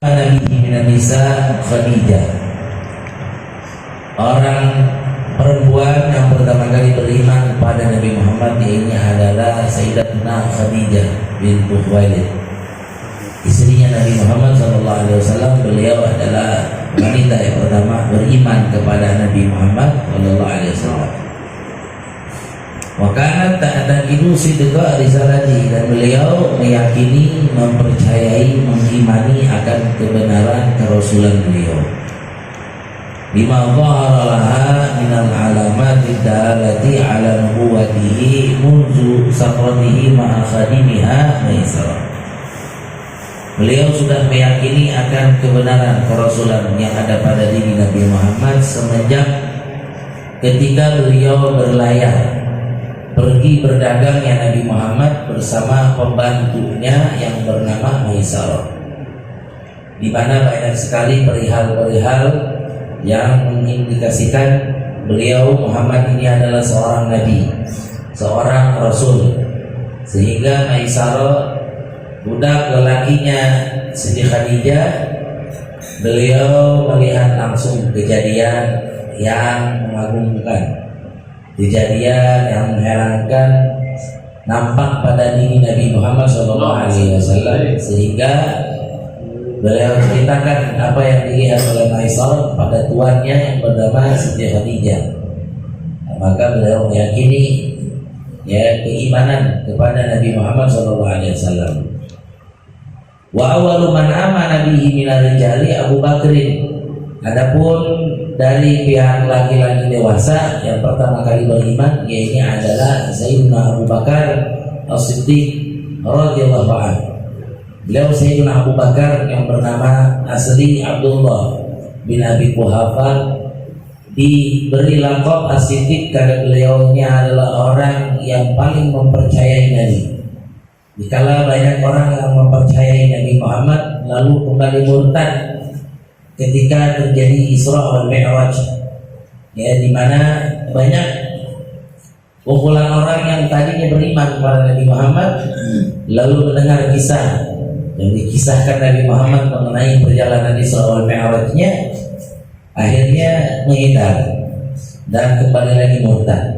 Nabi minan nisa Khadijah, orang perempuan yang pertama kali beriman kepada Nabi Muhammad ini adalah Sayyidatuna Khadijah bintu Khuwailid, istrinya Nabi Muhammad SAW. Beliau adalah wanita yang pertama beriman kepada Nabi Muhammad SAW. Wakanat ta'taqidu sidqa risalati, dan beliau meyakini, mempercayai, mengimani akan kebenaran kerasulan beliau. Bima dhahara laha minal alamati dalati ala nubuwwatihi munzu sakratihi ma'a khadimiha Maisarah. Beliau sudah meyakini akan kebenaran kerasulan yang ada pada diri Nabi Muhammad semenjak ketika beliau berlayar pergi berdagangnya Nabi Muhammad bersama pembantunya yang bernama Maisarah, di mana banyak sekali perihal-perihal yang mengindikasikan beliau Muhammad ini adalah seorang nabi, seorang rasul, sehingga Maisarah, budak lelakinya Siti Khadijah, beliau melihat langsung kejadian yang mengagumkan, kejadian yang mengherankan nampak pada diri Nabi Muhammad SAW, sehingga beliau ceritakan apa yang dilihat oleh Maisarah pada tuannya yang bernama Siti Khadijah. Maka beliau meyakini keimanan kepada Nabi Muhammad SAW. Wa awwalu man amana bihi minal rijali Abu Bakrin. Adapun dari pihak laki-laki dewasa yang pertama kali beriman yaitu adalah Sayyidina Abu Bakar As-Siddiq radhiyallahu anhu. Beliau Sayyidina Abu Bakar yang bernama asli Abdullah bin Abi Quhafa diberi laqab As-Siddiq karena beliau ini adalah orang yang paling mempercayai Nabi. Dikala banyak orang yang mempercayai Nabi Muhammad lalu kembali murtad ketika terjadi Isra wal Mi'raj, di mana banyak kumpulan orang yang tadinya beriman kepada Nabi Muhammad lalu mendengar kisah yang dikisahkan Nabi Muhammad mengenai perjalanan Isra wal Mi'rajnya, akhirnya menghindar dan kembali lagi murtad.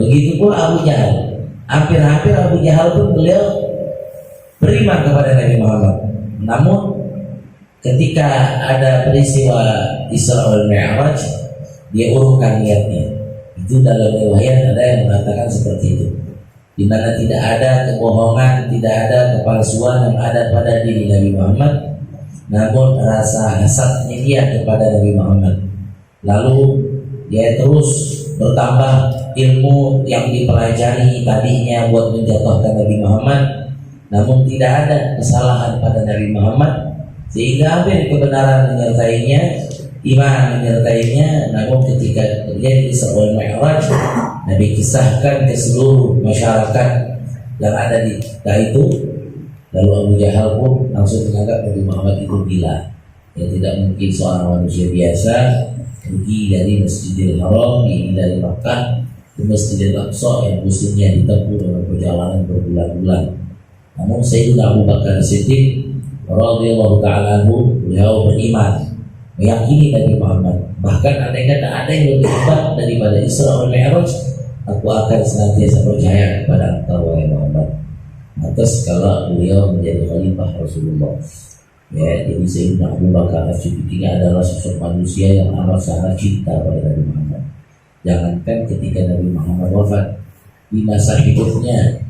Begitu pula Abu Jahal, hampir-hampir Abu Jahal pun beliau beriman kepada Nabi Muhammad, namun ketika ada peristiwa Isra wal Mi'raj, dia urungkan niatnya. Itu dalam riwayat ada yang mengatakan seperti itu, di mana tidak ada kebohongan, tidak ada kepalsuan yang ada pada diri Nabi Muhammad, namun rasa hasadnya dia kepada Nabi Muhammad. Lalu dia terus bertambah ilmu yang dipelajari tadinya buat menjatuhkan Nabi Muhammad, namun tidak ada kesalahan pada Nabi Muhammad, sehingga hampir kebenaran menyertainya, iman menyertainya. Namun ketika terjadi Isra wal Mi'raj, Nabi kisahkan ke seluruh masyarakat yang ada di itu, lalu Abu Jahal pun langsung menganggap Nabi Muhammad itu gila. Ya, tidak mungkin seorang manusia biasa pergi dari Masjidil Haram, ini dari Makkah ke Masjidil Aqsa yang musuhnya ditempuh dalam perjalanan berbulan-bulan. Namun Sayyidina Abu Bakar Siddiq radhiyallahu ta'ala anhu, beliau beriman, meyakini Nabi Muhammad. Bahkan andai kata ada yang lebih hebat daripada Isra wal Mi'raj, aku akan senantiasa percaya kepada engkau wahai Muhammad. Atas kalau beliau menjadi khalifah Rasulullah. Jadi Sayyidina Abu Bakar As-Siddiq ini adalah sosok manusia yang amat sangat cinta pada Nabi Muhammad. Jangankan ketika Nabi Muhammad wafat, di masa hidupnya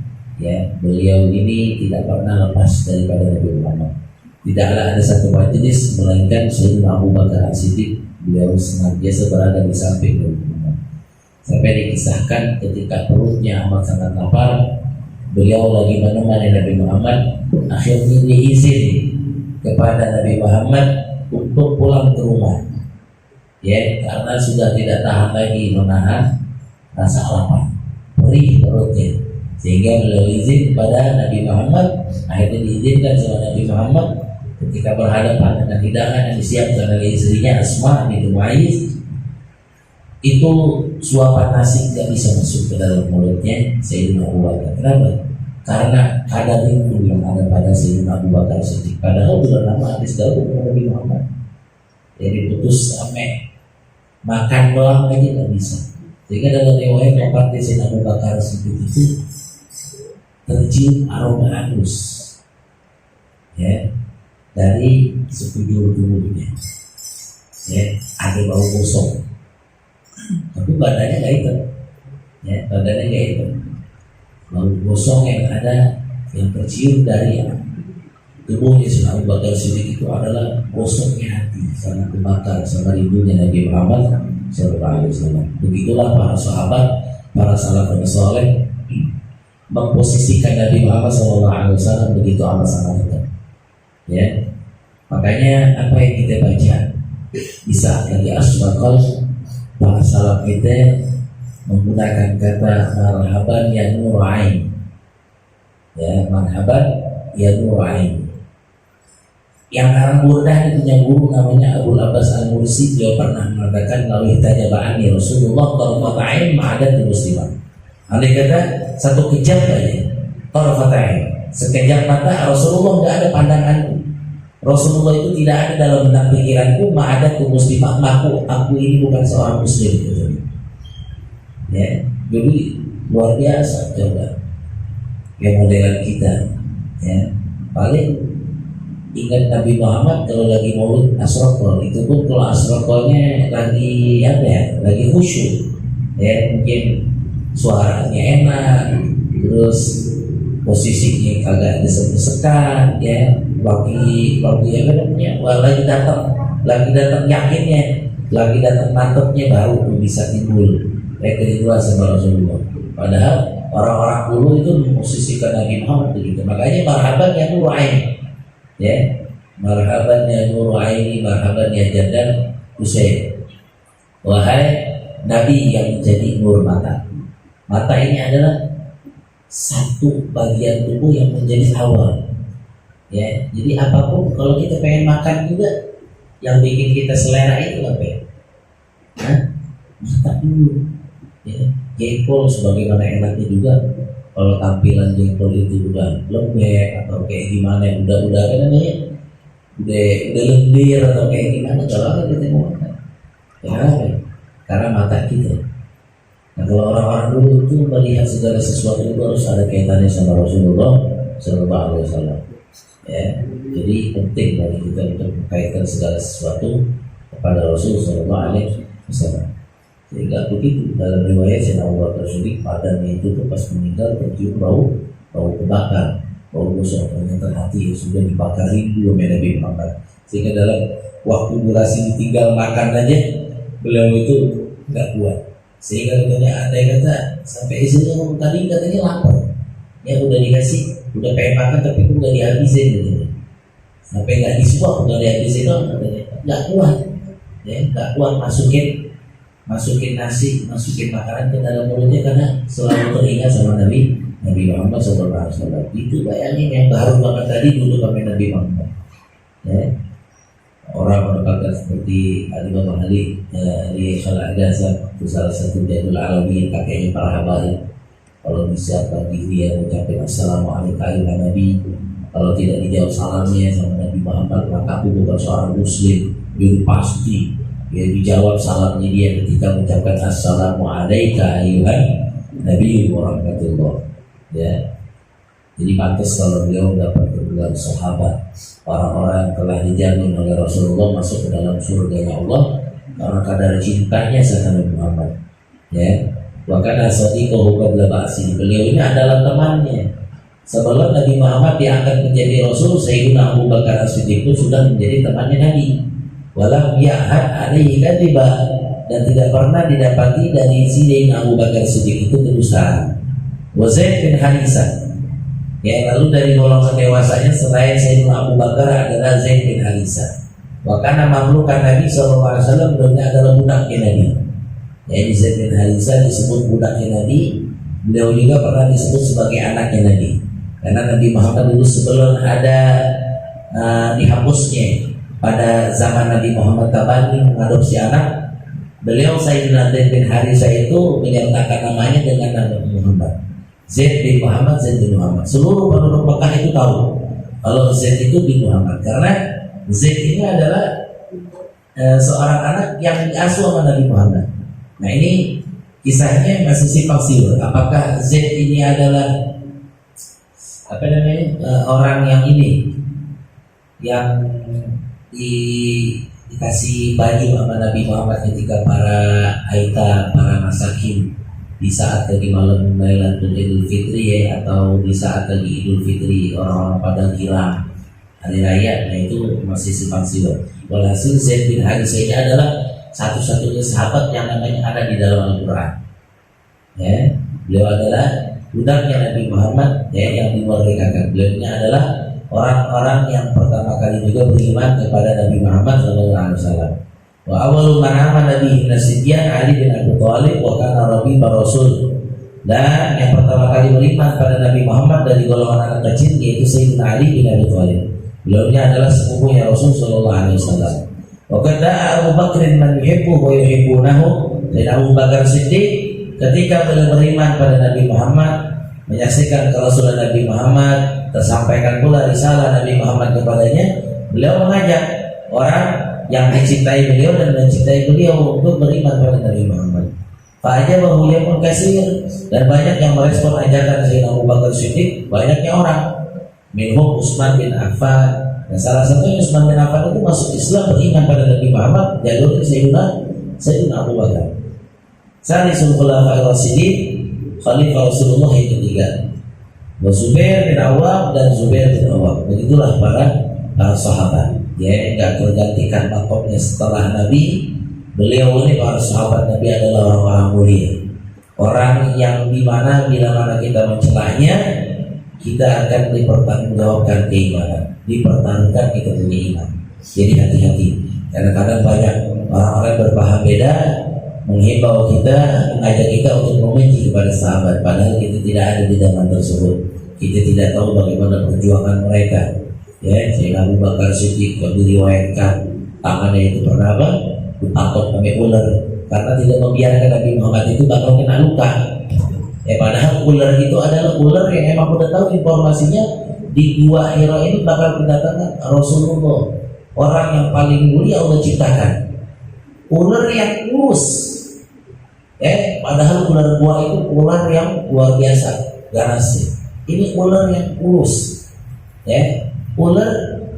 beliau ini tidak pernah lepas daripada Nabi Muhammad. Tidaklah ada satu majelis melainkan Sayyidina Abu Bakar As-Siddiq beliau senantiasa berada di samping Nabi Muhammad. Sampai dikisahkan ketika perutnya amat sangat lapar, beliau lagi menemani Nabi Muhammad, akhirnya diizin kepada Nabi Muhammad untuk pulang ke rumah, karena sudah tidak tahan lagi menahan rasa lapar, perih perutnya, sehingga beliau izin kepada Nabi Muhammad. Akhirnya diizinkan sama Nabi Muhammad ketika berhadapan dengan hidangan yang disiapkan oleh istrinya Asma bintu Umayyah, itu suapan nasi tidak bisa masuk ke dalam mulutnya Sayyidina Abu Bakar. Kenapa? karena kadar itu yang ada pada Sayyidina Abu Bakar Siddiq. Padahal sudah lama hadis Daud Nabi Muhammad. Jadi putus ame makan doang aja nggak bisa. Sehingga dalam riwayat wafat Sayyidina Abu Bakar Siddiq itu tercium aroma halus, ya, dari sekujur tubuhnya. Ya, ada bau gosong, tapi badannya nggak hitam. Ya, badannya nggak hitam. Bau gosong yang ada yang tercium dari tubuhnya Sayyidina Abu Bakar Siddiq itu adalah gosongnya hati, sangat terbakar sama rindunya Nabi Muhammad SAW. Begitulah para sahabat, para salafus saleh memposisikan Nabi Muhammad SAW begitu amat sangat dekat. Ya, makanya apa yang kita baca di saat lagi asbaqal, para salaf kita menggunakan kata marhaban ya nurain. Ya, marhaban ya nurain. Yang arang burdah itu punya guru namanya Abu Abbas Al-Mursi. Dia pernah mengatakan lawih tajaba'ani Rasulullah tarfata'in ma'adat muslimah. Andai kata satu kejap aja tarfata'in, sekejap mata Rasulullah tidak ada pandanganku. Rasulullah itu tidak ada dalam benak pikiranku ma'adat muslimah. Aku ini bukan seorang muslim gitu. Ya, jadi luar biasa coba yang modelan kita. Ya, paling ingat Nabi Muhammad kalau lagi maulid asraqol, itu pun kalau asraqolnya lagi apa ya, lagi khusyuk, ya, mungkin suaranya enak, terus posisinya kagak desek-desekan, ya, bagi apa namanya, lagi datang yakinnya, lagi datang mantapnya, baru bisa timbul kerinduan sama Rasulullah. Padahal orang-orang dulu itu memposisikan Nabi Muhammad begitu. Makanya marhaban ya nurain, ya, marhaban ya nuraini, marhaban ya jaddan Husain. Wahai Nabi yang menjadi nur mata. Mata ini adalah satu bagian tubuh yang menjadi awal. Ya, jadi apapun kalau kita pengen makan juga, yang bikin kita selera itu apa ya? Mata dulu. Ya, jengkol sebagaimana enaknya juga. Kalau tampilan jengkol itu udah lembek atau kayak gimana, udah apa namanya, udah lendir atau kayak gimana, kalau kita mau makan, ya, karena mata kita. Nah, kalau orang-orang dulu itu melihat segala sesuatu itu harus ada kaitannya sama Rasulullah SAW. Ya, jadi penting bagi kita untuk mengkaitkan segala sesuatu kepada Rasulullah SAW. Sehingga begitu dalam riwayat Sayyidina Abu Bakar Siddiq, badannya itu tuh pas meninggal tercium bau kebakar, bau gosong. Ternyata hati sudah dibakar rindu oleh Nabi Muhammad. Sehingga dalam waktu durasi ditinggal makan aja, beliau itu nggak kuat. Sehingga katanya andai kata sampai istrinya tadi katanya lapar, ya udah dikasih, udah pengen makan tapi itu nggak dihabisin gitu. Sampai nggak disuap, nggak dihabisin dong katanya, nggak kuat, ya nggak kuat masukin nasi, masukin makanan ke dalam mulutnya karena selalu teringat sama Nabi Muhammad SAW. Itu bayangin yang baru banget tadi dulu pakai Nabi Muhammad. Ya. Orang mendapatkan seperti Al-Imam Ali di Khala'agazah, itu salah satu jadul Alawi yang kakeknya para habaib. Kalau bisa pagi dia mengucapkan Assalamualaikum ya Nabi, kalau tidak dijawab salamnya sama Nabi Muhammad, maka aku bukan seorang muslim. Jadi pasti dia dijawab salamnya dia ketika mengucapkan Assalamualaikum ayuhan Nabi warahmatullah. Ya, jadi pantas kalau beliau dapat gelar sahabat, orang-orang yang telah dijamin oleh Rasulullah masuk ke dalam surganya Allah karena kadar cintanya sama Nabi Muhammad. Ya, bahkan asadiqahu qabla ba'si, beliau ini adalah temannya. Sebelum Nabi Muhammad diangkat menjadi Rasul, Sayyidina Abu Bakar As-Siddiq itu sudah menjadi temannya Nabi. Walam ya'had alaihi kadiba, dan tidak pernah didapati dari Sayyidina Abu Bakar As-Siddiq itu kedustaan. Wa Zaid bin Harisah, ya, lalu dari golongan dewasanya selain Sayyidina Abu Bakar adalah Zaid bin Harisah. Wa kana mamlukan Nabi SAW, beliau adalah budaknya Nabi. Jadi Zaid bin Harisah disebut budaknya Nabi. Beliau juga pernah disebut sebagai anaknya Nabi. Karena Nabi Muhammad dulu sebelum ada dihapusnya pada zaman Nabi Muhammad Tabani mengadopsi anak, beliau Sayyidina Zaid bin Harisah itu menyertakan namanya dengan Nabi Muhammad. Zaid bin Muhammad, Zaid bin Muhammad. Seluruh penduduk Mekah itu tahu kalau Zaid itu bin Muhammad, karena Zaid ini adalah seorang anak yang diasuh sama Nabi Muhammad. Nah ini kisahnya masih simpang siur. Apakah Zaid ini adalah orang yang ini yang dikasih baju sama Nabi Muhammad ketika para aita, para masakin di saat lagi malam Lailatul Idul Fitri ya, atau di saat lagi Idul Fitri orang-orang pada hilang hari raya. Nah itu masih simpang siur. Walhasil Zaid bin Harithah ini adalah satu-satunya sahabat yang namanya ada di dalam Al-Quran. Ya, beliau adalah budaknya Nabi Muhammad ya, yang dimerdekakan. Beliau ini adalah orang-orang yang pertama kali juga beriman kepada Nabi Muhammad SAW. Wa awwalu man amana bihi Nasibyan Ali bin Abi Thalib wa kana rabi rasul. Dan yang pertama kali beriman pada Nabi Muhammad dari golongan anak kecil yaitu Sayyidina Ali bin Abi Thalib. Beliau adalah sepupunya Rasul sallallahu alaihi wasallam. Wa qad Abu Bakr man yuhibbu wa yuhibbunahu. Dan Abu Bakar Siddiq ketika beliau beriman pada Nabi Muhammad, menyaksikan kerasulan Nabi Muhammad, tersampaikan pula risalah Nabi Muhammad kepadanya, beliau mengajak orang yang mencintai beliau dan mencintai beliau untuk beriman pada Nabi Muhammad. Fa'ajabahu yamun katsir, dan banyak yang merespon ajakan Sayyidina Abu Bakar Siddiq, banyaknya orang. Minhum Utsman bin Affan, dan salah satunya Utsman bin Affan itu masuk Islam beriman pada Nabi Muhammad, jalur Sayyidina Abu Bakar. Salisul Khulafa'ir Rasyidin, Khalifah Rasulullah yang ketiga, Zubair bin Awwam dan Zubair bin Awwam. Begitulah para sahabat. Ya, enggak tergantikan makomnya setelah Nabi. Beliau ini para sahabat Nabi adalah orang-orang mulia, orang yang dimana bila mana kita mencelahnya, kita akan dipertanggungjawabkan keimanan, dipertaruhkan kita punya iman. Jadi hati-hati. Kadang-kadang banyak orang-orang berpaham beda menghimbau kita, mengajak kita untuk membenci kepada sahabat, padahal kita tidak ada di zaman tersebut. Kita tidak tahu bagaimana perjuangan mereka. Ya, Sayyidina Abu Bakar Siddiq kalau diriwayatkan tangannya itu pernah dipatok sampai ular karena tidak membiarkan Nabi Muhammad itu bakal kena luka. Padahal ular itu adalah ular yang emang udah tahu informasinya di Gua Hira ini bakal kedatangan Rasulullah, orang yang paling mulia Allah ciptakan. Ular yang kurus, padahal ular gua itu ular yang luar biasa ganasnya. Ini ular yang kurus, ular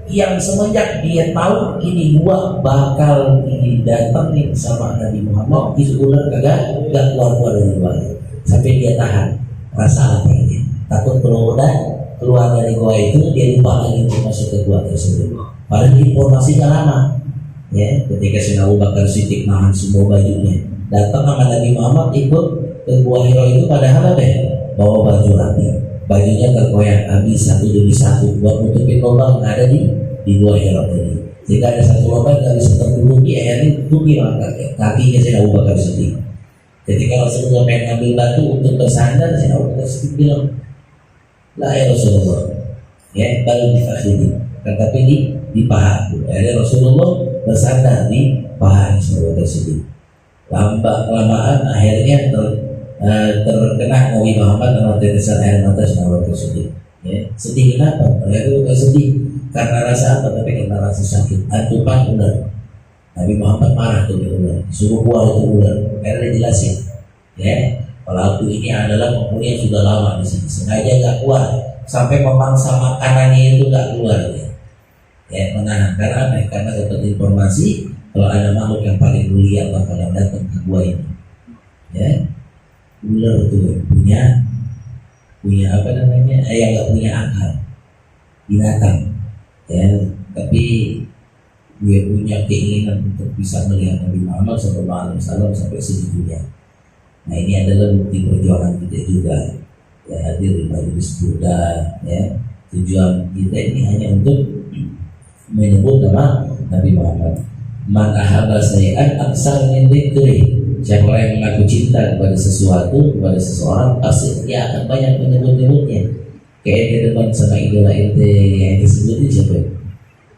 yang semenjak dia tahu ini gua bakal didatengin sama Nabi Muhammad, itu ular kagak keluar dari gua sampai dia tahan rasa laparnya. Takut kalau udah keluar dari gua itu dia lupa lagi untuk masuk ke gua tersebut. Padahal informasinya lama. Ketika Sayyidina Abu Bakar Siddiq nahan semua bajunya, datang sama Nabi Muhammad ikut ke Gua Hira itu, padahal bawa baju rapi, bajunya terkoyak habis satu demi satu buat nutupin lubang yang ada di Gua Hira tadi. Jika ada satu lubang yang bisa tertutupi, akhirnya tutupi kakinya Sayyidina Abu Bakar Siddiq. Ketika Rasulullah pengen ngambil batu untuk bersandar, Sayyidina Abu Bakar Siddiq bilang, "La ya Rasulullah, baru di fakhidi," tetapi di pahaku. Akhirnya Rasulullah bersandar di paha Sayyidina Abu Bakar Siddiq. Lama-kelamaan akhirnya terkena Nabi Muhammad sama tetesan air mata Sayyidina Abu Bakar Siddiq. Sedih kenapa? Mereka juga sedih karena rasa apa? Tapi karena rasa sakit. Atupan ular. Nabi Muhammad marah tuh ular, suruh keluar itu ular. Karena dijelasin, pelaku ini adalah penghuni yang sudah lama di sini, sengaja nggak keluar sampai memangsa makanannya itu nggak keluar. Menahan karena apa? Karena dapat informasi kalau ada makhluk yang paling mulia bakalan datang ke gua ini. Ular itu punya apa namanya? Yang nggak punya akal, binatang. Tapi dia punya keinginan untuk bisa melihat Nabi Muhammad SAW sampai segitunya. Nah ini adalah bukti perjuangan kita juga. Hadir di majelis Buddha. Tujuan kita ini hanya untuk menyebut nama Nabi Muhammad. Man ahabba sayyi'an aksar min dzikri. Siapa yang mengaku cinta kepada sesuatu, kepada seseorang, pasti dia akan banyak menyebut-nyebutnya. Kayak dia depan sama idola ente yang disebutin siapa?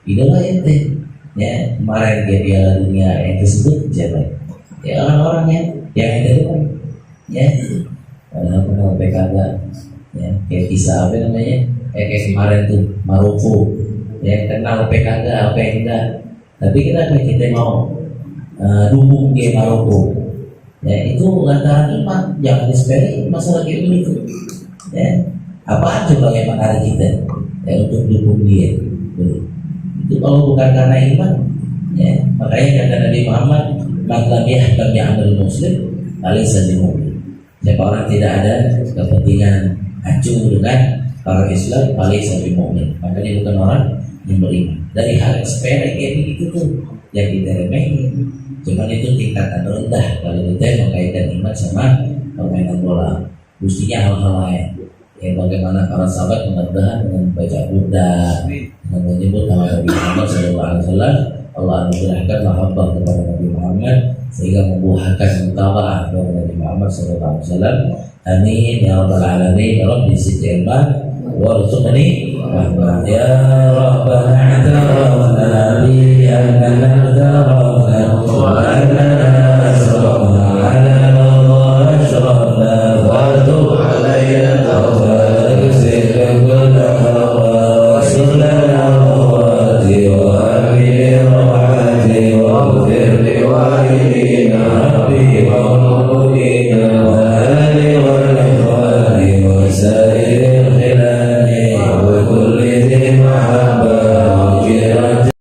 Idola ente. Kemarin dia Piala Dunia yang disebut siapa? Orang-orang yang ente depan. Padahal kenal PKB Ya, kayak kisah apa namanya? Kayak kemarin tuh Maroko. Ya, kenal apa kagak, apa enggak. Tapi kita mau dukung dia Maroko. Ya, itu lantaran iman, jangan disepelekan masalah kayak begitu. Ya, apaan coba yang menarik kita ya untuk dukung dia? Itu kalau bukan karena iman, ya makanya kata Nabi Muhammad, "Man lam yahtam bi'amal muslim, alaysa bimumin." Siapa orang tidak ada kepentingan acuh dengan orang Islam, alaysa bimumin, maka dia bukan orang yang beriman. Dari hal sepele kayak begitu tuh yang kita remehin. Cuman itu tingkatan rendah kalau kita mengkaitkan iman sama permainan bola. Mestinya hal-hal lain. Ya, bagaimana para sahabat mengerjakan dengan baca Buddha, dengan menyebut nama Nabi Muhammad SAW. Allah anugerahkan mahabbah kepada Nabi Muhammad sehingga membuahkan mutaba'ah kepada Nabi Muhammad SAW. Amin ya rabbal alamin. Rabbi zidni ilman warzuqni rahmah. Ya rabbana i'tarafna bi annana i'tarafna